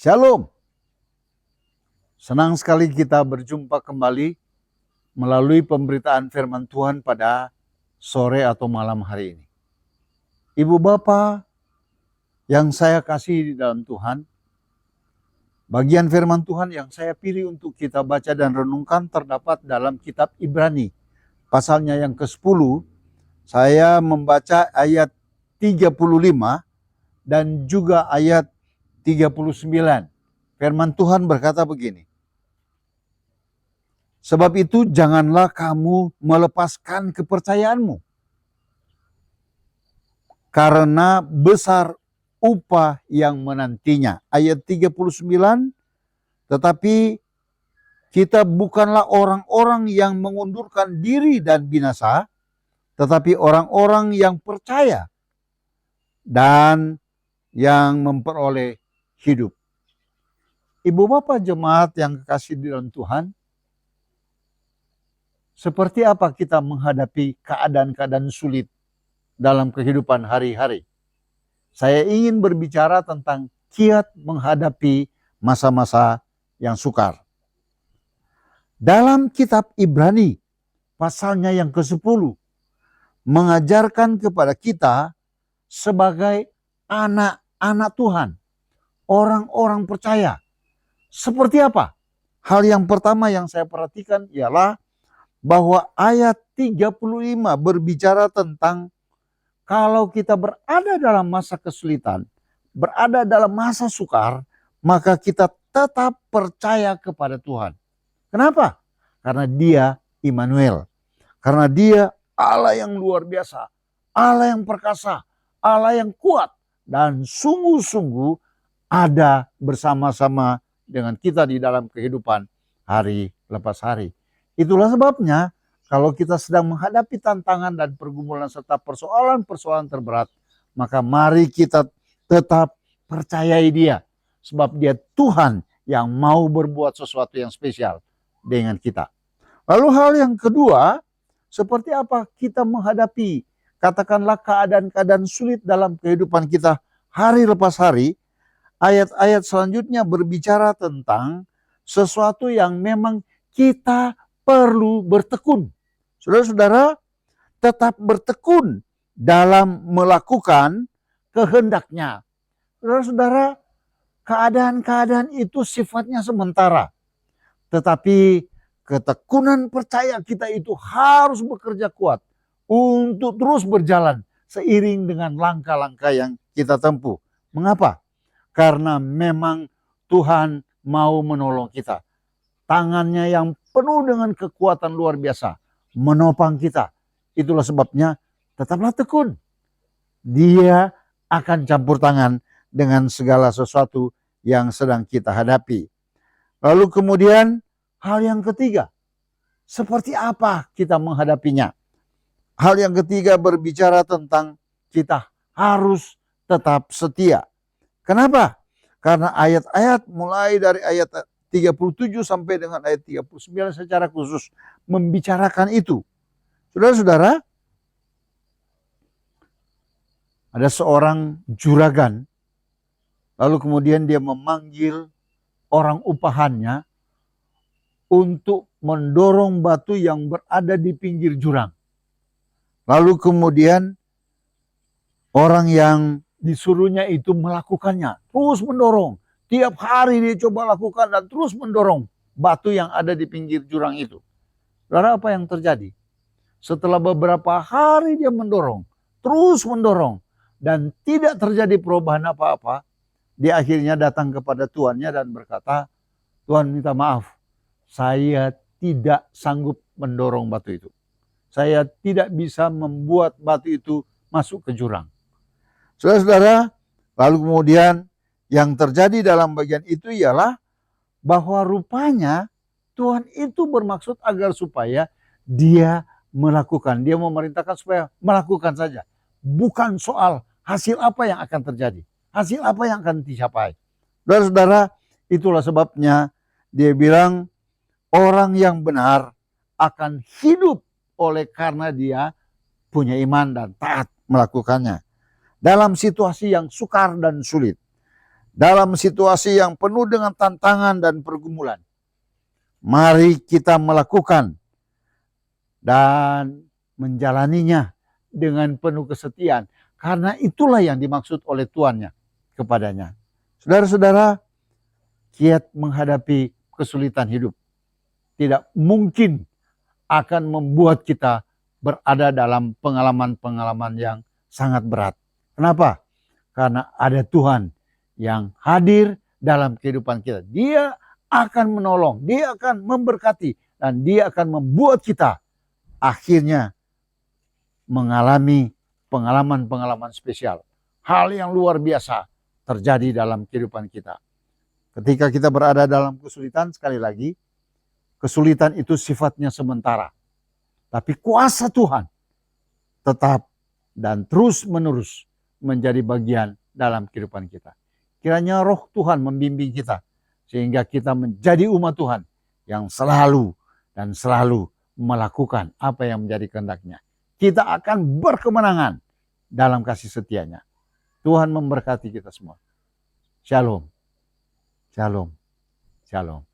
Shalom. Senang sekali kita berjumpa kembali melalui pemberitaan firman Tuhan pada sore atau malam hari ini. Ibu Bapa yang saya kasih di dalam Tuhan, bagian firman Tuhan yang saya pilih untuk kita baca dan renungkan terdapat dalam kitab Ibrani. Pasalnya yang ke-10, saya membaca ayat 35 dan juga ayat 39. Firman Tuhan berkata begini. Sebab itu janganlah kamu melepaskan kepercayaanmu. Karena besar upah yang menantinya. Ayat 39, tetapi kita bukanlah orang-orang yang mengundurkan diri dan binasa, tetapi orang-orang yang percaya dan yang memperoleh hidup. Ibu Bapak jemaat yang kekasih di dalam Tuhan, seperti apa kita menghadapi keadaan-keadaan sulit dalam kehidupan hari-hari? Saya ingin berbicara tentang kiat menghadapi masa-masa yang sukar. Dalam kitab Ibrani, pasalnya yang ke-10, mengajarkan kepada kita sebagai anak-anak Tuhan, orang-orang percaya. Seperti apa? Hal yang pertama yang saya perhatikan ialah bahwa ayat 35 berbicara tentang kalau kita berada dalam masa kesulitan, berada dalam masa sukar, maka kita tetap percaya kepada Tuhan. Kenapa? Karena Dia Immanuel. Karena Dia Allah yang luar biasa, Allah yang perkasa, Allah yang kuat, dan sungguh-sungguh ada bersama-sama dengan kita di dalam kehidupan hari lepas hari. Itulah sebabnya kalau kita sedang menghadapi tantangan dan pergumulan serta persoalan-persoalan terberat, maka mari kita tetap percayai Dia. Sebab Dia Tuhan yang mau berbuat sesuatu yang spesial dengan kita. Lalu hal yang kedua, seperti apa kita menghadapi katakanlah keadaan-keadaan sulit dalam kehidupan kita hari lepas hari. Ayat-ayat selanjutnya berbicara tentang sesuatu yang memang kita perlu bertekun. Saudara-saudara, tetap bertekun dalam melakukan kehendaknya. Saudara-saudara, keadaan-keadaan itu sifatnya sementara. Tetapi ketekunan percaya kita itu harus bekerja kuat untuk terus berjalan seiring dengan langkah-langkah yang kita tempuh. Mengapa? Karena memang Tuhan mau menolong kita. Tangannya yang penuh dengan kekuatan luar biasa menopang kita. Itulah sebabnya tetaplah tekun. Dia akan campur tangan dengan segala sesuatu yang sedang kita hadapi. Lalu kemudian hal yang ketiga, seperti apa kita menghadapinya? Hal yang ketiga berbicara tentang kita harus tetap setia. Kenapa? Karena ayat-ayat mulai dari ayat 37 sampai dengan ayat 39 secara khusus membicarakan itu. Saudara-saudara, ada seorang juragan, lalu kemudian dia memanggil orang upahannya untuk mendorong batu yang berada di pinggir jurang. Lalu kemudian orang yang disuruhnya itu melakukannya, terus mendorong. Tiap hari dia coba lakukan dan terus mendorong batu yang ada di pinggir jurang itu. Saudara, apa yang terjadi? Setelah beberapa hari dia mendorong, terus mendorong, dan tidak terjadi perubahan apa-apa, dia akhirnya datang kepada tuannya dan berkata, Tuhan minta maaf, saya tidak sanggup mendorong batu itu. Saya tidak bisa membuat batu itu masuk ke jurang. Saudara-saudara, lalu kemudian yang terjadi dalam bagian itu ialah bahwa rupanya Tuhan itu bermaksud agar supaya dia melakukan. Dia memerintahkan supaya melakukan saja. Bukan soal hasil apa yang akan terjadi. Hasil apa yang akan dicapai. Saudara-saudara, itulah sebabnya dia bilang orang yang benar akan hidup oleh karena dia punya iman dan taat melakukannya. Dalam situasi yang sukar dan sulit. dalam situasi yang penuh dengan tantangan dan pergumulan, mari kita melakukan dan menjalaninya dengan penuh kesetiaan. Karena itulah yang dimaksud oleh Tuannya kepadanya. Saudara-saudara, kiat menghadapi kesulitan hidup tidak mungkin akan membuat kita berada dalam pengalaman-pengalaman yang sangat berat. Kenapa? Karena ada Tuhan yang hadir dalam kehidupan kita. Dia akan menolong, dia akan memberkati, dan dia akan membuat kita akhirnya mengalami pengalaman-pengalaman spesial. Hal yang luar biasa terjadi dalam kehidupan kita. Ketika kita berada dalam kesulitan, sekali lagi, kesulitan itu sifatnya sementara. Tapi kuasa Tuhan tetap dan terus-menerus menjadi bagian dalam kehidupan kita. Kiranya roh Tuhan membimbing kita, sehingga kita menjadi umat Tuhan yang selalu dan selalu melakukan apa yang menjadi kehendaknya. Kita akan berkemenangan dalam kasih setianya. Tuhan memberkati kita semua. Shalom. Shalom. Shalom.